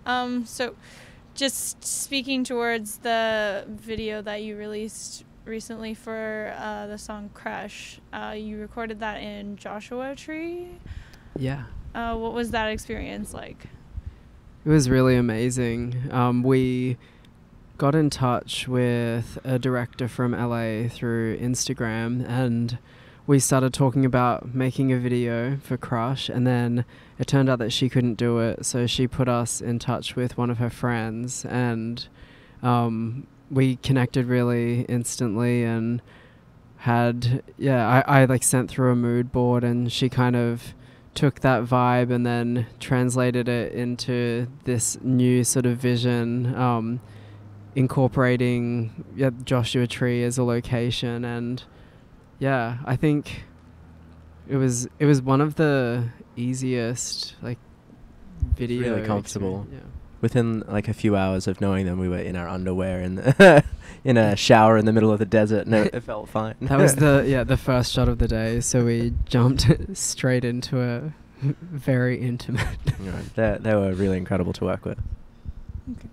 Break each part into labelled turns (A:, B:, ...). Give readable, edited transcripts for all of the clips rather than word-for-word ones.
A: So just speaking towards the video that you released recently for the song Crush, you recorded that in Joshua Tree.
B: Yeah.
A: What was that experience like?
B: It was really amazing. We got in touch with a director from LA through Instagram, and we started talking about making a video for Crush, and then it turned out that she couldn't do it, so she put us in touch with one of her friends, and we connected really instantly and had, I like sent through a mood board, and she kind of took that vibe and then translated it into this new sort of vision, incorporating Joshua Tree as a location. And I think it was one of the easiest like video.
C: Really comfortable.
B: Yeah.
C: Within like a few hours of knowing them, we were in our underwear in the in a shower in the middle of the desert, and it felt fine.
B: That was the first shot of the day, so we jumped straight into a very intimate.
C: They were really incredible to work with.
A: Okay.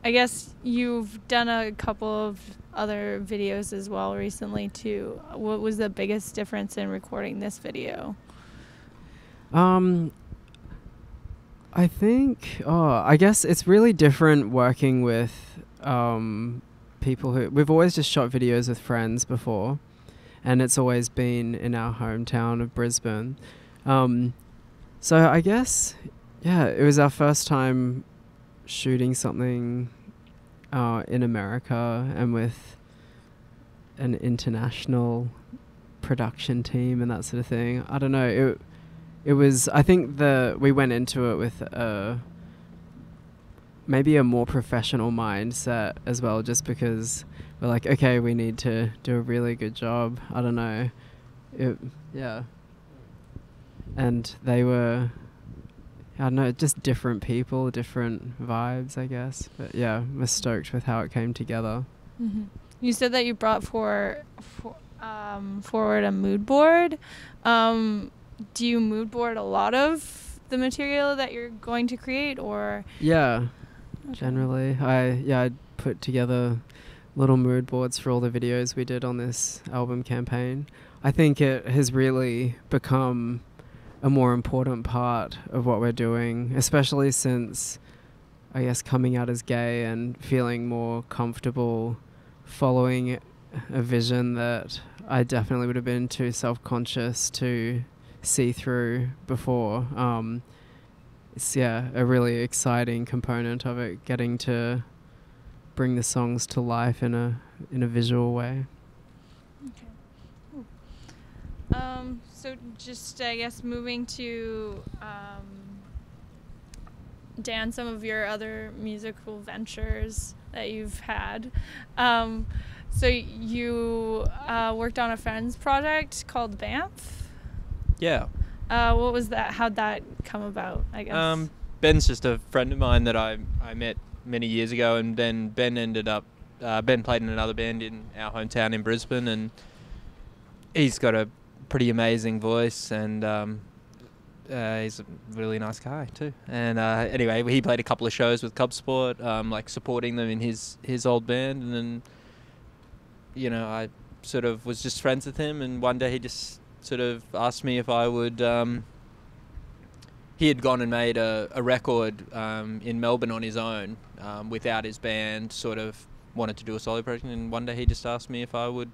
A: I guess you've done a couple of other videos as well recently too. What was the biggest difference in recording this video?
B: I think, I guess it's really different working with people who... We've always just shot videos with friends before, and it's always been in our hometown of Brisbane. So I guess, it was our first time shooting something in America and with an international production team and that sort of thing. I don't know. It was, I think we went into it with maybe a more professional mindset as well, just because we're like, okay, we need to do a really good job. I don't know. And they were, I don't know, just different people, different vibes, I guess. But yeah, we're stoked with how it came together.
A: Mm-hmm. You said that you brought forward a mood board. Do you mood board a lot of the material that you're going to create, or? Yeah, okay.
B: Generally. I put together little mood boards for all the videos we did on this album campaign. I think it has really become a more important part of what we're doing, especially since, I guess, coming out as gay and feeling more comfortable following a vision that I definitely would have been too self-conscious to see through before. It's a really exciting component of it, getting to bring the songs to life in a visual way.
A: Okay. Cool. So just I guess moving to Dan, some of your other musical ventures that you've had. So you worked on a friend's project called BANFF.
D: Yeah.
A: What was that? How'd that come about, I guess?
D: Ben's just a friend of mine that I met many years ago, and then Ben played in another band in our hometown in Brisbane, and he's got a pretty amazing voice, and he's a really nice guy too. And anyway, he played a couple of shows with Cub Sport, like supporting them in his old band, and then I sort of was just friends with him, and one day he just sort of asked me if I would. He had gone and made a record in Melbourne on his own without his band, sort of wanted to do a solo project, and one day he just asked me if I would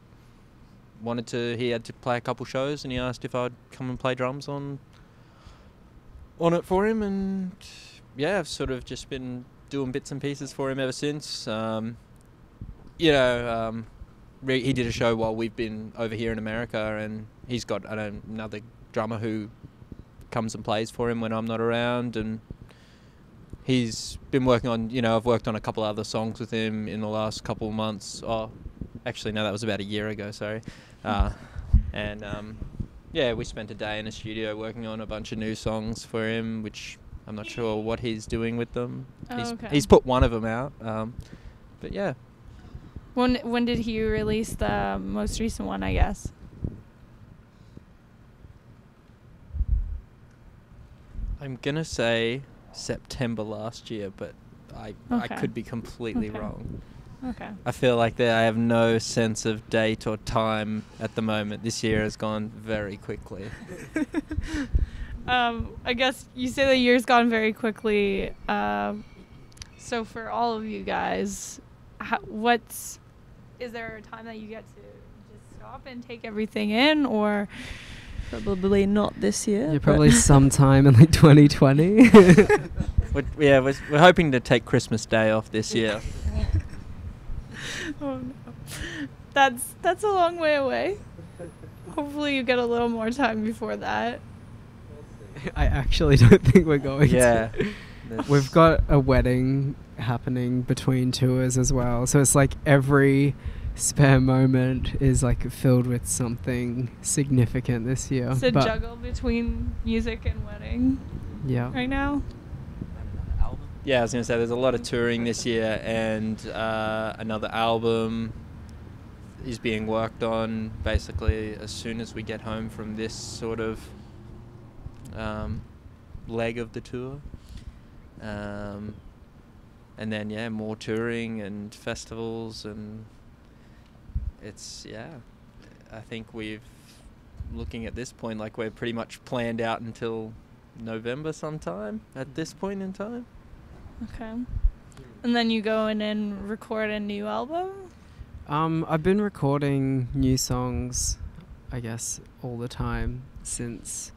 D: he had to play a couple shows, and he asked if I'd come and play drums on it for him, and I've sort of just been doing bits and pieces for him ever since. He did a show while we've been over here in America, and he's got another drummer who comes and plays for him when I'm not around, and he's been working on, I've worked on a couple other songs with him in the last couple of months. Oh, actually, no, that was about a year ago, sorry. We spent a day in a studio working on a bunch of new songs for him, which I'm not sure what he's doing with them. He's put one of them out, but yeah.
A: When did he release the most recent one, I guess?
D: I'm going to say September last year, but I
A: Okay.
D: could be completely
A: Okay.
D: wrong.
A: Okay.
D: I feel like that I have no sense of date or time at the moment. This year has gone very quickly.
A: I guess you say the year's gone very quickly. So for all of you guys, is there a time that you get to just stop and take everything in, or
E: Probably not this year.
B: Yeah, probably sometime in like 2020.
D: We're hoping to take Christmas Day off this year.
A: oh no, that's a long way away. Hopefully you get a little more time before that.
B: I actually don't think we're going
D: Yeah.
B: to. We've got a wedding happening between tours as well. So it's like every spare moment is like filled with something significant this year.
A: It's a
B: But
A: juggle between music and wedding
B: yeah.
A: right now.
D: Yeah, I was going to say there's a lot of touring this year, and another album is being worked on basically as soon as we get home from this sort of leg of the tour. And then, yeah, more touring and festivals, and it's, yeah, I think looking at this point, like we're pretty much planned out until November sometime at this point in time.
A: Okay. And then you go in and record a new album?
B: I've been recording new songs, I guess, all the time since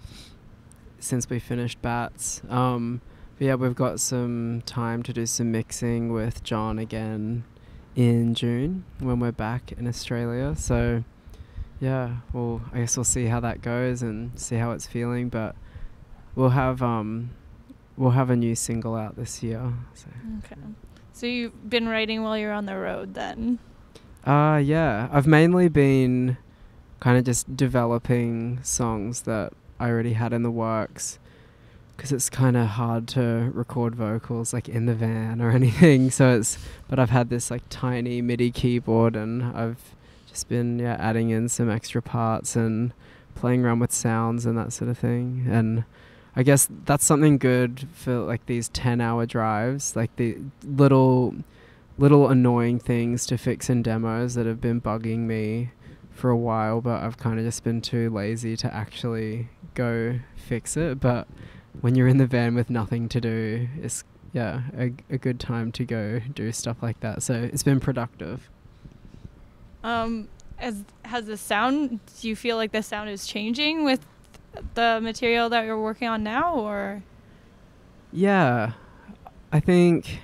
B: we finished Bats. But yeah, we've got some time to do some mixing with John again in June when we're back in Australia. So yeah, well, I guess we'll see how that goes and see how it's feeling. But we'll have a new single out this year. So.
A: Okay. So you've been writing while you're on the road then?
B: Yeah. I've mainly been kind of just developing songs that I already had in the works, because it's kind of hard to record vocals like in the van or anything. But I've had this like tiny MIDI keyboard, and I've just been adding in some extra parts and playing around with sounds and that sort of thing. And I guess that's something good for like these 10-hour drives, like the little annoying things to fix in demos that have been bugging me for a while, but I've kind of just been too lazy to actually go fix it. But when you're in the van with nothing to do, it's a good time to go do stuff like that. So it's been productive.
A: Has the sound, do you feel like the sound is changing with the material that you're working on now, or?
B: Yeah, I think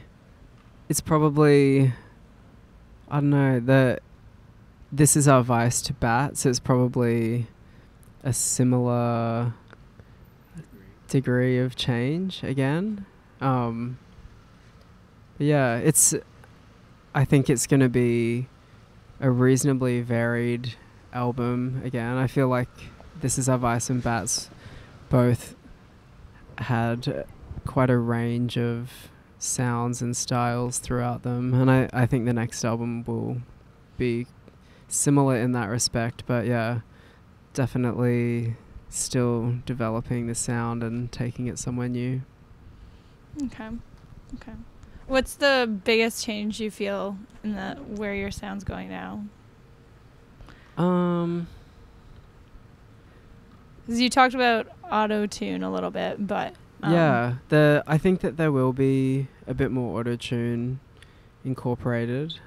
B: it's probably, I don't know, this is our vice to Bat, so it's probably a similar degree of change again. But yeah, I think it's going to be a reasonably varied album again. I feel like This Is Our Vice and Bats both had quite a range of sounds and styles throughout them, and I think the next album will be similar in that respect. But yeah, definitely still developing the sound and taking it somewhere new.
A: Okay. What's the biggest change you feel in where your sound's going now? Because you talked about auto-tune a little bit, but
B: I think that there will be a bit more auto-tune incorporated.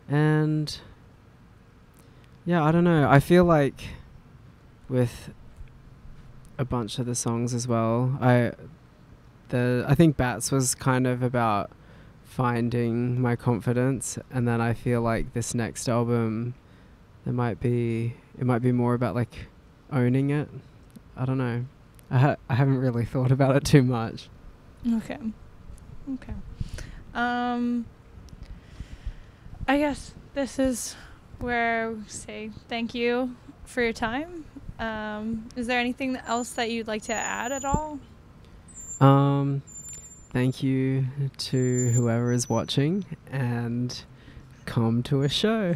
B: And yeah, I don't know. I feel like with a bunch of the songs as well, I think Bats was kind of about finding my confidence, and then I feel like this next album, it might be more about like owning it. I don't know. I haven't really thought about it too much.
A: Okay. I guess this is where we say thank you for your time. Is there anything else that you'd like to add at all?
B: Thank you to whoever is watching, and come to a show.